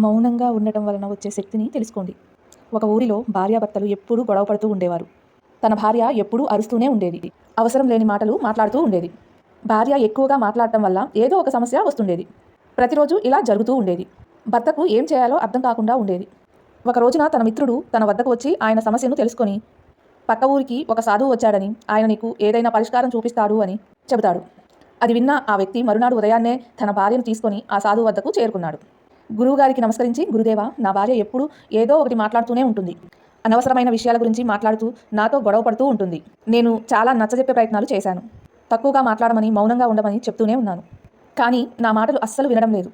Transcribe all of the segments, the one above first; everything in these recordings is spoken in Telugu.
మౌనంగా ఉండటం వలన వచ్చే శక్తిని తెలుసుకోండి. ఒక ఊరిలో భార్యాభర్తలు ఎప్పుడూ గొడవ పడుతూ ఉండేవారు. తన భార్య ఎప్పుడూ అరుస్తూనే ఉండేది. అవసరం లేని మాటలు మాట్లాడుతూ ఉండేది. భార్య ఎక్కువగా మాట్లాడటం వల్ల ఏదో ఒక సమస్య వస్తుండేది. ప్రతిరోజు ఇలా జరుగుతూ ఉండేది. భర్తకు ఏం చేయాలో అర్థం కాకుండా ఉండేది. ఒక రోజున తన మిత్రుడు తన వద్దకు వచ్చి ఆయన సమస్యను తెలుసుకొని, పక్క ఊరికి ఒక సాధువు వచ్చాడని, ఆయన నీకు ఏదైనా పరిష్కారం చూపిస్తాడు అని చెబుతాడు. అది విన్న ఆ వ్యక్తి మరునాడు ఉదయాన్నే తన భార్యను తీసుకొని ఆ సాధువు వద్దకు చేరుకున్నాడు. గురువుగారికి నమస్కరించి, గురుదేవా, నా భార్య ఎప్పుడూ ఏదో ఒకటి మాట్లాడుతూనే ఉంటుంది. అనవసరమైన విషయాల గురించి మాట్లాడుతూ నాతో గొడవ పడుతూ ఉంటుంది. నేను చాలా నచ్చజెప్పే ప్రయత్నాలు చేశాను. తక్కువగా మాట్లాడమని, మౌనంగా ఉండమని చెప్తూనే ఉన్నాను. కానీ నా మాటలు అస్సలు వినడం లేదు.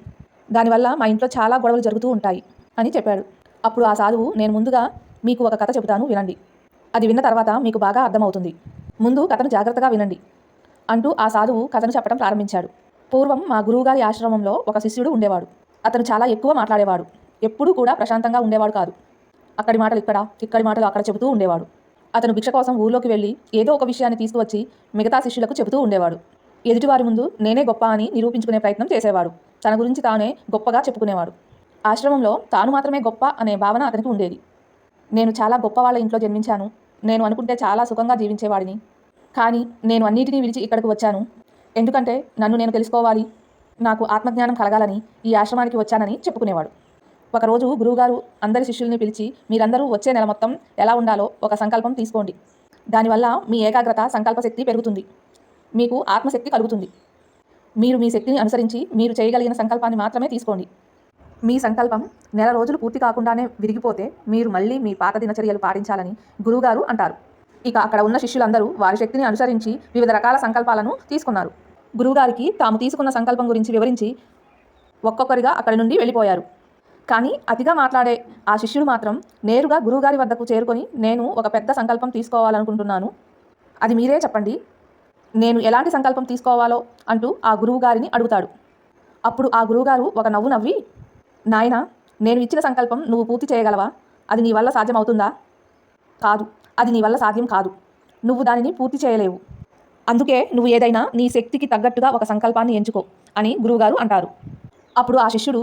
దానివల్ల మా ఇంట్లో చాలా గొడవలు జరుగుతూ ఉంటాయి అని చెప్పాడు. అప్పుడు ఆ సాధువు, నేను ముందుగా మీకు ఒక కథ చెబుతాను, వినండి. అది విన్న తర్వాత మీకు బాగా అర్థమవుతుంది. ముందు కథను జాగ్రత్తగా వినండి అంటూ ఆ సాధువు కథను చెప్పడం ప్రారంభించాడు. పూర్వం మా గురువుగారి ఆశ్రమంలో ఒక శిష్యుడు ఉండేవాడు. అతను చాలా ఎక్కువ మాట్లాడేవాడు. ఎప్పుడూ కూడా ప్రశాంతంగా ఉండేవాడు కాదు. అక్కడి మాటలు ఇక్కడ, ఇక్కడి మాటలు అక్కడ చెబుతూ ఉండేవాడు. అతను భిక్ష కోసం ఊర్లోకి వెళ్ళి ఏదో ఒక విషయాన్ని తీసుకువచ్చి మిగతా శిష్యులకు చెబుతూ ఉండేవాడు. ఎదుటివారి ముందు నేనే గొప్ప అని నిరూపించుకునే ప్రయత్నం చేసేవాడు. తన గురించి తానే గొప్పగా చెప్పుకునేవాడు. ఆశ్రమంలో తాను మాత్రమే గొప్ప అనే భావన అతనికి ఉండేది. నేను చాలా గొప్ప వాళ్ళ ఇంట్లో జన్మించాను. నేను అనుకుంటే చాలా సుఖంగా జీవించేవాడిని. కానీ నేను అన్నిటినీ విడిచి ఇక్కడికి వచ్చాను. ఎందుకంటే నన్ను నేను తెలుసుకోవాలి, నాకు ఆత్మజ్ఞానం కలగాలని ఈ ఆశ్రమానికి వచ్చానని చెప్పుకునేవాడు. ఒకరోజు గురువుగారు అందరి శిష్యుల్ని పిలిచి, మీరందరూ వచ్చే నెల మొత్తం ఎలా ఉండాలో ఒక సంకల్పం తీసుకోండి. దానివల్ల మీ ఏకాగ్రత, సంకల్పశక్తి పెరుగుతుంది. మీకు ఆత్మశక్తి కలుగుతుంది. మీరు మీ శక్తిని అనుసరించి మీరు చేయగలిగిన సంకల్పాన్ని మాత్రమే తీసుకోండి. మీ సంకల్పం నెల రోజులు పూర్తి కాకుండానే విరిగిపోతే మీరు మళ్ళీ మీ పాత దినచర్యలు పాటించాలని గురువుగారు అంటారు. ఇక అక్కడ ఉన్న శిష్యులందరూ వారి శక్తిని అనుసరించి వివిధ రకాల సంకల్పాలను తీసుకున్నారు. గురువుగారికి తాము తీసుకున్న సంకల్పం గురించి వివరించి ఒక్కొక్కరిగా అక్కడి నుండి వెళ్ళిపోయారు. కానీ అతిగా మాట్లాడే ఆ శిష్యుడు మాత్రం నేరుగా గురువుగారి వద్దకు చేరుకొని, నేను ఒక పెద్ద సంకల్పం తీసుకోవాలనుకుంటున్నాను, అది మీరే చెప్పండి, నేను ఎలాంటి సంకల్పం తీసుకోవాలో అంటూ ఆ గురువుగారిని అడుగుతాడు. అప్పుడు ఆ గురువుగారు ఒక నవ్వు నవ్వి, నాయనా, నేను ఇచ్చిన సంకల్పం నువ్వు పూర్తి చేయగలవా? అది నీ వల్ల సాధ్యమవుతుందా? కాదు, అది నీ వల్ల సాధ్యం కాదు. నువ్వు దానిని పూర్తి చేయలేవు. అందుకే నువ్వు ఏదైనా నీ శక్తికి తగ్గట్టుగా ఒక సంకల్పాన్ని ఎంచుకో అని గురువుగారు అంటారు. అప్పుడు ఆ శిష్యుడు,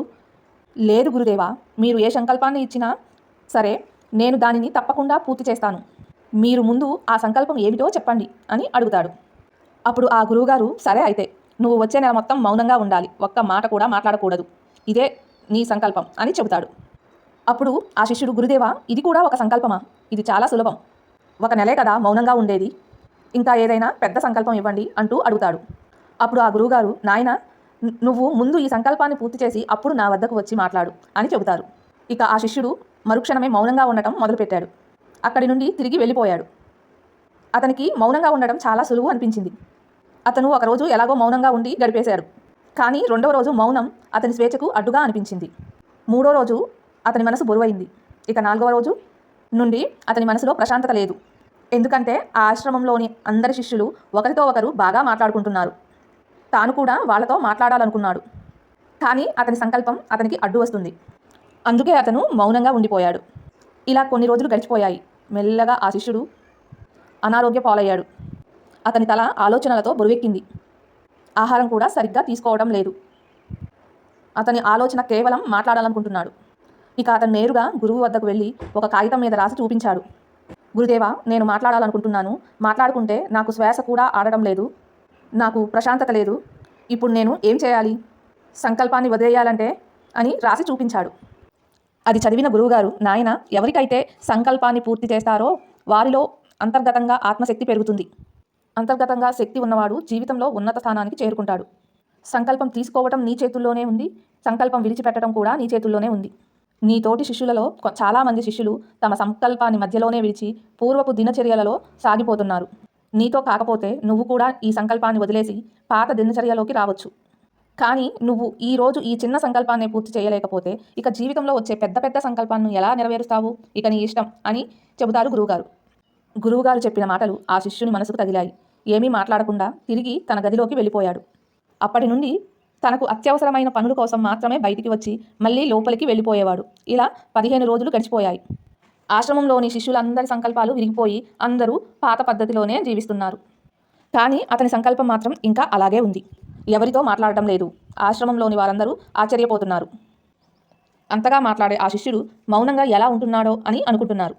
లేదు గురుదేవా, మీరు ఏ సంకల్పాన్ని ఇచ్చినా సరే నేను దానిని తప్పకుండా పూర్తి చేస్తాను. మీరు ముందు ఆ సంకల్పం ఏమిటో చెప్పండి అని అడుగుతాడు. అప్పుడు ఆ గురువుగారు, సరే అయితే నువ్వు వచ్చే నెల మొత్తం మౌనంగా ఉండాలి, ఒక్క మాట కూడా మాట్లాడకూడదు, ఇదే నీ సంకల్పం అని చెబుతాడు. అప్పుడు ఆ శిష్యుడు, గురుదేవా, ఇది కూడా ఒక సంకల్పమా? ఇది చాలా సులభం. ఒక నెలే కదా మౌనంగా ఉండేది, ఇంకా ఏదైనా పెద్ద సంకల్పం ఇవ్వండి అంటూ అడుగుతాడు. అప్పుడు ఆ గురువుగారు, నాయన, నువ్వు ముందు ఈ సంకల్పాన్ని పూర్తి చేసి అప్పుడు నా వద్దకు వచ్చి మాట్లాడు అని చెబుతారు. ఇక ఆ శిష్యుడు మరుక్షణమే మౌనంగా ఉండటం మొదలుపెట్టాడు. అక్కడి నుండి తిరిగి వెళ్ళిపోయాడు. అతనికి మౌనంగా ఉండడం చాలా సులువు అనిపించింది. అతను ఒకరోజు ఎలాగో మౌనంగా ఉండి గడిపేశాడు. కానీ రెండవ రోజు మౌనం అతని స్వేచ్ఛకు అడ్డుగా అనిపించింది. మూడో రోజు అతని మనసు బరువైంది. ఇక 4వ రోజు నుండి అతని మనసులో ప్రశాంతత లేదు. ఎందుకంటే ఆ ఆశ్రమంలోని అందరి శిష్యులు ఒకరితో ఒకరు బాగా మాట్లాడుకుంటున్నారు. తాను కూడా వాళ్ళతో మాట్లాడాలనుకున్నాడు. కానీ అతని సంకల్పం అతనికి అడ్డు వస్తుంది. అందుకే అతను మౌనంగా ఉండిపోయాడు. ఇలా కొన్ని రోజులు గడిచిపోయాయి. మెల్లగా ఆ శిష్యుడు అనారోగ్య పాలయ్యాడు. అతని తల ఆలోచనలతో బరువెక్కింది. ఆహారం కూడా సరిగ్గా తీసుకోవడం లేదు. అతని ఆలోచన కేవలం మాట్లాడాలనుకుంటున్నాడు. ఇక అతను నేరుగా గురువు వద్దకు వెళ్ళి ఒక కాగితం మీద రాసి చూపించాడు. గురుదేవా, నేను మాట్లాడాలనుకుంటున్నాను. మాట్లాడుకుంటే నాకు శ్వాస కూడా ఆడడం లేదు. నాకు ప్రశాంతత లేదు. ఇప్పుడు నేను ఏం చేయాలి? సంకల్పాన్ని వదిలేయాలంటే అని రాసి చూపించాడు. అది చదివిన గురువుగారు, నాయన, ఎవరికైతే సంకల్పాన్ని పూర్తి చేస్తారో వారిలో అంతర్గతంగా ఆత్మశక్తి పెరుగుతుంది. అంతర్గతంగా శక్తి ఉన్నవాడు జీవితంలో ఉన్నత స్థానానికి చేరుకుంటాడు. సంకల్పం తీసుకోవటం నీ చేతుల్లోనే ఉంది. సంకల్పం విడిచిపెట్టడం కూడా నీ చేతుల్లోనే ఉంది. నీ తోటి శిష్యులలో చాలామంది శిష్యులు తమ సంకల్పాన్ని మధ్యలోనే విడిచి పూర్వపు దినచర్యలలో సాగిపోతున్నారు. నీతో కాకపోతే నువ్వు కూడా ఈ సంకల్పాన్ని వదిలేసి పాత దినచర్యలోకి రావచ్చు. కానీ నువ్వు ఈరోజు ఈ చిన్న సంకల్పాన్ని పూర్తి చేయలేకపోతే ఇక జీవితంలో వచ్చే పెద్ద పెద్ద సంకల్పాన్ని ఎలా నెరవేరుస్తావు? ఇక నీ ఇష్టం అని చెబుతారు గురువుగారు. గురువుగారు చెప్పిన మాటలు ఆ శిష్యుని మనసుకు తగిలాయి. ఏమీ మాట్లాడకుండా తిరిగి తన గదిలోకి వెళ్ళిపోయాడు. అప్పటి నుండి తనకు అత్యవసరమైన పనుల కోసం మాత్రమే బయటికి వచ్చి మళ్ళీ లోపలికి వెళ్ళిపోయేవాడు. ఇలా 15 రోజులు గడిచిపోయాయి. ఆశ్రమంలోని శిష్యులందరి సంకల్పాలు విరిగిపోయి అందరూ పాత పద్ధతిలోనే జీవిస్తున్నారు. కానీ అతని సంకల్పం మాత్రం ఇంకా అలాగే ఉంది. ఎవరితో మాట్లాడటం లేదు. ఆశ్రమంలోని వారందరూ ఆశ్చర్యపోతున్నారు. అంతగా మాట్లాడే ఆ శిష్యుడు మౌనంగా ఎలా ఉంటున్నాడో అని అనుకుంటున్నారు.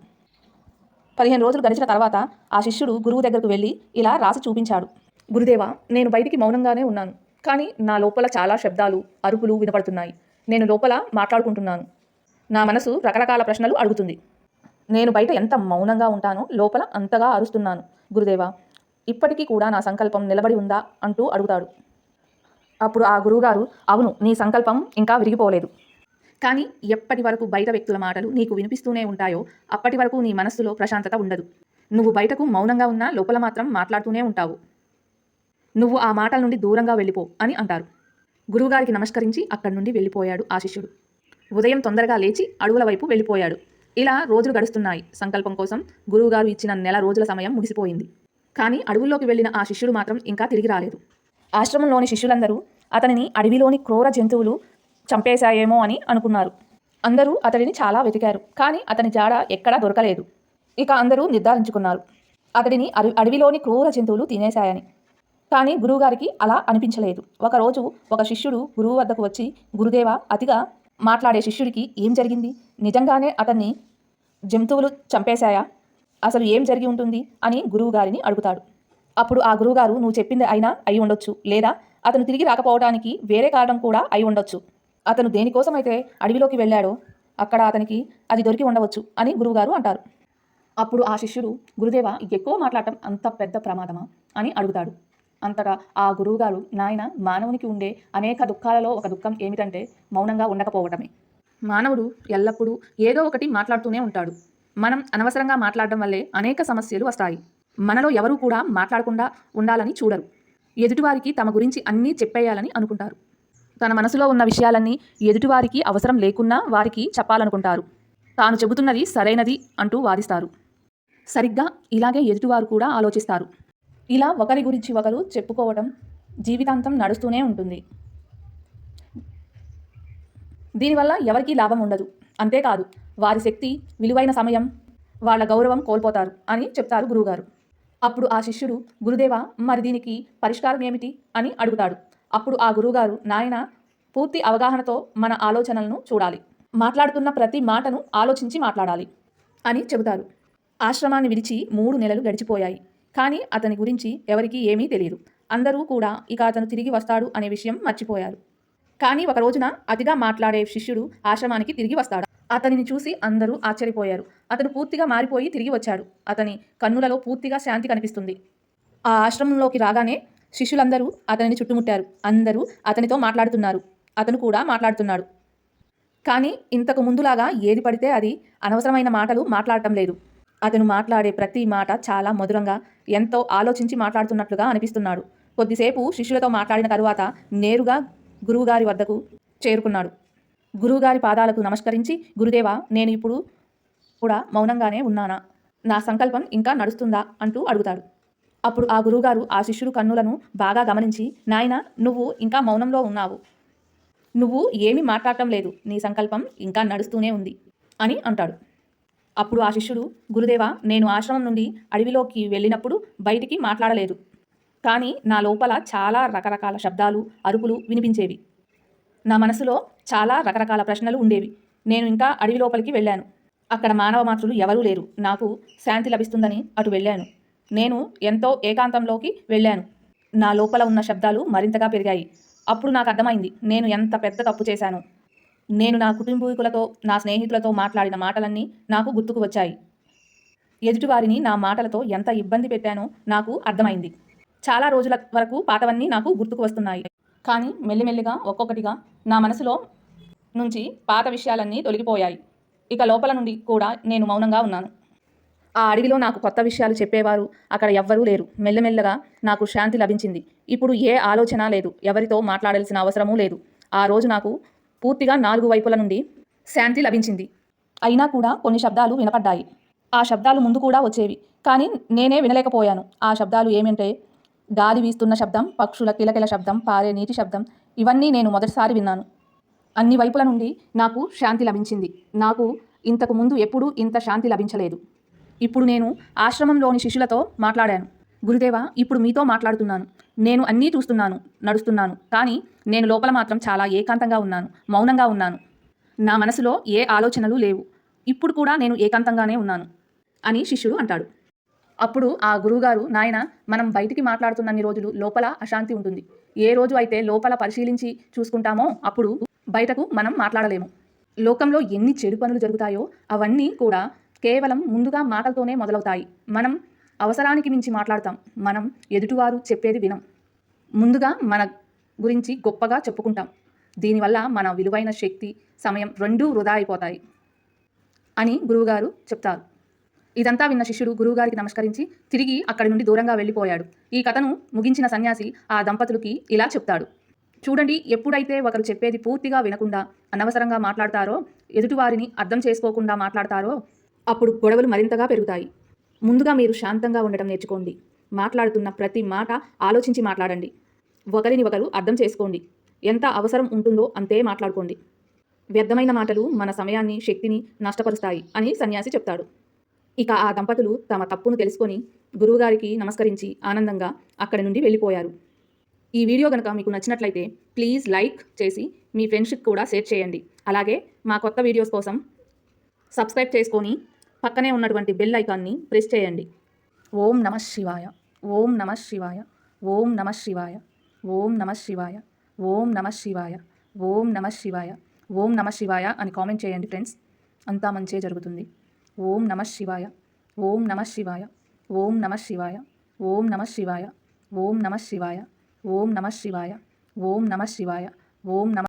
15 రోజులు గడిచిన తర్వాత ఆ శిష్యుడు గురువు దగ్గరకు వెళ్ళి ఇలా రాసి చూపించాడు. గురుదేవా, నేను బయటికి మౌనంగానే ఉన్నాను, కానీ నా లోపల చాలా శబ్దాలు, అరుపులు వినపడుతున్నాయి. నేను లోపల మాట్లాడుకుంటున్నాను. నా మనసు రకరకాల ప్రశ్నలు అడుగుతుంది. నేను బయట ఎంత మౌనంగా ఉంటానో లోపల అంతగా అరుస్తున్నాను. గురుదేవా, ఇప్పటికీ కూడా నా సంకల్పం నిలబడి ఉందా అంటూ అడుగుతాడు. అప్పుడు ఆ గురువుగారు, అవును, నీ సంకల్పం ఇంకా విరిగిపోలేదు. కానీ ఎప్పటి వరకు బయట వ్యక్తుల మాటలు నీకు వినిపిస్తూనే ఉంటాయో అప్పటి వరకు నీ మనస్సులో ప్రశాంతత ఉండదు. నువ్వు బయటకు మౌనంగా ఉన్నా లోపల మాత్రం మాట్లాడుతూనే ఉంటావు. నువ్వు ఆ మాటల నుండి దూరంగా వెళ్ళిపో అని అంటారు. గురువుగారికి నమస్కరించి అక్కడి నుండి వెళ్ళిపోయాడు ఆ శిష్యుడు. ఉదయం తొందరగా లేచి అడవుల వైపు వెళ్ళిపోయాడు. ఇలా రోజులు గడుస్తున్నాయి. సంకల్పం కోసం గురువుగారు ఇచ్చిన నెల రోజుల సమయం ముగిసిపోయింది. కానీ అడవుల్లోకి వెళ్ళిన ఆ శిష్యుడు మాత్రం ఇంకా తిరిగి రాలేదు. ఆశ్రమంలోని శిష్యులందరూ అతనిని అడవిలోని క్రూర జంతువులు చంపేశాయేమో అని అనుకున్నారు. అందరూ అతడిని చాలా వెతికారు, కానీ అతని జాడ ఎక్కడా దొరకలేదు. ఇక అందరూ నిర్ధారించుకున్నారు అతడిని అడవిలోని క్రూర జంతువులు తినేశాయని. కానీ గురువుగారికి అలా అనిపించలేదు. ఒకరోజు ఒక శిష్యుడు గురువు వద్దకు వచ్చి, గురుదేవా, అతిగా మాట్లాడే శిష్యుడికి ఏం జరిగింది? నిజంగానే అతన్ని జంతువులు చంపేశాయా? అసలు ఏం జరిగి ఉంటుంది అని గురువుగారిని అడుగుతాడు. అప్పుడు ఆ గురువుగారు, నువ్వు చెప్పింది అయినా అయి ఉండొచ్చు, లేదా అతను తిరిగి రాకపోవడానికి వేరే కారణం కూడా అయి ఉండొచ్చు. అతను దేనికోసమైతే అడవిలోకి వెళ్ళాడో అక్కడ అతనికి అది దొరికి ఉండవచ్చు అని గురువుగారు అంటారు. అప్పుడు ఆ శిష్యుడు, గురుదేవా, ఎక్కువ మాట్లాడటం అంత పెద్ద ప్రమాదమా అని అడుగుతాడు. అంతటా ఆ గురువుగారు, నాయన, మానవునికి ఉండే అనేక దుఃఖాలలో ఒక దుఃఖం ఏమిటంటే మౌనంగా ఉండకపోవటమే. మానవుడు ఎల్లప్పుడూ ఏదో ఒకటి మాట్లాడుతూనే ఉంటాడు. మనం అనవసరంగా మాట్లాడడం వల్లే అనేక సమస్యలు వస్తాయి. మనలో ఎవరూ కూడా మాట్లాడకుండా ఉండాలని చూడరు. ఎదుటివారికి తమ గురించి అన్నీ చెప్పేయాలని అనుకుంటారు. తన మనసులో ఉన్న విషయాలన్నీ ఎదుటివారికి అవసరం లేకున్నా వారికి చెప్పాలనుకుంటారు. తాను చెబుతున్నది సరైనది అంటూ వాదిస్తారు. సరిగ్గా ఇలాగే ఎదుటివారు కూడా ఆలోచిస్తారు. ఇలా ఒకరి గురించి ఒకరు చెప్పుకోవడం జీవితాంతం నడుస్తూనే ఉంటుంది. దీనివల్ల ఎవరికీ లాభం ఉండదు. అంతేకాదు, వారి శక్తి, విలువైన సమయం, వాళ్ళ గౌరవం కోల్పోతారు అని చెప్తారు గురువుగారు. అప్పుడు ఆ శిష్యుడు, గురుదేవా, మరి దీనికి పరిష్కారం ఏమిటి అని అడుగుతాడు. అప్పుడు ఆ గురువుగారు, నాయన, పూర్తి అవగాహనతో మన ఆలోచనలను చూడాలి. మాట్లాడుతున్న ప్రతి మాటను ఆలోచించి మాట్లాడాలి అని చెబుతారు. ఆశ్రమాన్ని విడిచి 3 నెలలు గడిచిపోయాయి. కానీ అతని గురించి ఎవరికీ ఏమీ తెలియదు. అందరూ కూడా ఇక అతను తిరిగి వస్తాడు అనే విషయం మర్చిపోయారు. కానీ ఒక రోజున అతిగా మాట్లాడే శిష్యుడు ఆశ్రమానికి తిరిగి వస్తాడు. అతనిని చూసి అందరూ ఆశ్చర్యపోయారు. అతను పూర్తిగా మారిపోయి తిరిగి వచ్చాడు. అతని కన్నులలో పూర్తిగా శాంతి కనిపిస్తుంది. ఆ ఆశ్రమంలోకి రాగానే శిష్యులందరూ అతనిని చుట్టుముట్టారు. అందరూ అతనితో మాట్లాడుతున్నారు. అతను కూడా మాట్లాడుతున్నాడు. కానీ ఇంతకు ముందులాగా ఏది పడితే అది అనవసరమైన మాటలు మాట్లాడటం లేదు. అతను మాట్లాడే ప్రతి మాట చాలా మధురంగా, ఎంతో ఆలోచించి మాట్లాడుతున్నట్లుగా అనిపిస్తున్నాడు. కొద్దిసేపు శిష్యులతో మాట్లాడిన తరువాత నేరుగా గురువుగారి వద్దకు చేరుకున్నాడు. గురువుగారి పాదాలకు నమస్కరించి, గురుదేవా, నేను ఇప్పుడు కూడా మౌనంగానే ఉన్నానా? నా సంకల్పం ఇంకా నడుస్తుందా అంటూ అడుగుతాడు. అప్పుడు ఆ గురువుగారు ఆ శిష్యుడు కన్నులను బాగా గమనించి, నాయన, నువ్వు ఇంకా మౌనంలో ఉన్నావు. నువ్వు ఏమీ మాట్లాడటం లేదు. నీ సంకల్పం ఇంకా నడుస్తూనే ఉంది అని అంటాడు. అప్పుడు ఆ శిష్యుడు, గురుదేవా, నేను ఆశ్రమం నుండి అడవిలోకి వెళ్ళినప్పుడు బయటికి మాట్లాడలేదు. కానీ నా లోపల చాలా రకరకాల శబ్దాలు, అరుపులు వినిపించేవి. నా మనసులో చాలా రకరకాల ప్రశ్నలు ఉండేవి. నేను ఇంకా అడవి లోపలికి వెళ్ళాను. అక్కడ మానవ మాతృలు ఎవరూ లేరు. నాకు శాంతి లభిస్తుందని అటు వెళ్ళాను. నేను ఎంతో ఏకాంతంలోకి వెళ్ళాను. నా లోపల ఉన్న శబ్దాలు మరింతగా పెరిగాయి. అప్పుడు నాకు అర్థమైంది, నేను ఎంత పెద్ద తప్పు చేశాను. నేను నా కుటుంబీకులతో, నా స్నేహితులతో మాట్లాడిన మాటలన్నీ నాకు గుర్తుకు వచ్చాయి. ఎదుటివారిని నా మాటలతో ఎంత ఇబ్బంది పెట్టానో నాకు అర్థమైంది. చాలా రోజుల వరకు పాతవన్నీ నాకు గుర్తుకు వస్తున్నాయి. కానీ మెల్లిమెల్లిగా ఒక్కొక్కటిగా నా మనసులో నుంచి పాత విషయాలన్నీ తొలగిపోయాయి. ఇక లోపల నుండి కూడా నేను మౌనంగా ఉన్నాను. ఆ అడవిలో నాకు కొత్త విషయాలు చెప్పేవారు అక్కడ ఎవ్వరూ లేరు. మెల్లమెల్లగా నాకు శాంతి లభించింది. ఇప్పుడు ఏ ఆలోచన లేదు. ఎవరితో మాట్లాడాల్సిన అవసరమూ లేదు. ఆ రోజు నాకు పూర్తిగా 4 వైపుల నుండి శాంతి లభించింది. అయినా కూడా కొన్ని శబ్దాలు వినపడ్డాయి. ఆ శబ్దాలు ముందు కూడా వచ్చేవి, కానీ నేనే వినలేకపోయాను. ఆ శబ్దాలు ఏమంటే, గాలి వీస్తున్న శబ్దం, పక్షుల కిలకిల శబ్దం, పారే నీటి శబ్దం. ఇవన్నీ నేను మొదటిసారి విన్నాను. అన్ని వైపుల నుండి నాకు శాంతి లభించింది. నాకు ఇంతకు ముందు ఎప్పుడూ ఇంత శాంతి లభించలేదు. ఇప్పుడు నేను ఆశ్రమంలోని శిష్యులతో మాట్లాడాను. గురుదేవా, ఇప్పుడు మీతో మాట్లాడుతున్నాను. నేను అన్నీ చూస్తున్నాను, నడుస్తున్నాను. కానీ నేను లోపల మాత్రం చాలా ఏకాంతంగా ఉన్నాను, మౌనంగా ఉన్నాను. నా మనసులో ఏ ఆలోచనలు లేవు. ఇప్పుడు కూడా నేను ఏకాంతంగానే ఉన్నాను అని శిష్యుడు అంటాడు. అప్పుడు ఆ గురువుగారు, నాయన, మనం బయటికి మాట్లాడుతున్నన్ని రోజులు లోపల అశాంతి ఉంటుంది. ఏ రోజు అయితే లోపల పరిశీలించి చూసుకుంటామో అప్పుడు బయటకు మనం మాట్లాడలేము. లోకంలో ఎన్ని చెడు పనులు జరుగుతాయో అవన్నీ కూడా కేవలం ముందుగా మాటలతోనే మొదలవుతాయి. మనం అవసరానికి మించి మాట్లాడతాం. మనం ఎదుటివారు చెప్పేది వినం. ముందుగా మన గురించి గొప్పగా చెప్పుకుంటాం. దీనివల్ల మన విలువైన శక్తి, సమయం రెండూ వృధా అయిపోతాయి అని గురువుగారు చెప్తారు. ఇదంతా విన్న శిష్యుడు గురువుగారికి నమస్కరించి తిరిగి అక్కడి నుండి దూరంగా వెళ్ళిపోయాడు. ఈ కథను ముగించిన సన్యాసి ఆ దంపతులకి ఇలా చెప్తాడు. చూడండి, ఎప్పుడైతే ఒకరు చెప్పేది పూర్తిగా వినకుండా అనవసరంగా మాట్లాడతారో, ఎదుటివారిని అర్థం చేసుకోకుండా మాట్లాడతారో అప్పుడు గొడవలు మరింతగా పెరుగుతాయి. ముందుగా మీరు శాంతంగా ఉండటం నేర్చుకోండి. మాట్లాడుతున్న ప్రతి మాట ఆలోచించి మాట్లాడండి. ఒకరిని ఒకరు అర్థం చేసుకోండి. ఎంత అవసరం ఉంటుందో అంతే మాట్లాడుకోండి. వ్యర్థమైన మాటలు మన సమయాన్ని, శక్తిని నష్టపరుస్తాయి అని సన్యాసి చెప్తాడు. ఇక ఆ దంపతులు తమ తప్పును తెలుసుకొని గురువుగారికి నమస్కరించి ఆనందంగా అక్కడి నుండి వెళ్ళిపోయారు. ఈ వీడియో కనుక మీకు నచ్చినట్లయితే ప్లీజ్ లైక్ చేసి మీ ఫ్రెండ్స్కి కూడా షేర్ చేయండి. అలాగే మా కొత్త వీడియోస్ కోసం సబ్స్క్రైబ్ చేసుకొని పక్కనే ఉన్నటువంటి బెల్ ఐకాన్ని ప్రెస్ చేయండి. ఓం నమః శివాయ. ఓం నమః శివాయ. ఓం నమః శివాయ. ఓం నమః శివాయ. ఓం నమః శివాయ. ఓం నమః శివాయ. ఓం నమః శివాయ అని కామెంట్ చేయండి ఫ్రెండ్స్. అంతా మంచే జరుగుతుంది. ఓం నమః శివాయ. ఓం నమః శివాయ. ఓం నమః శివాయ. ఓం నమః శివాయ. ఓం నమః శివాయ. ఓం నమః శివాయ. ఓం నమః శివాయ. ఓం నమః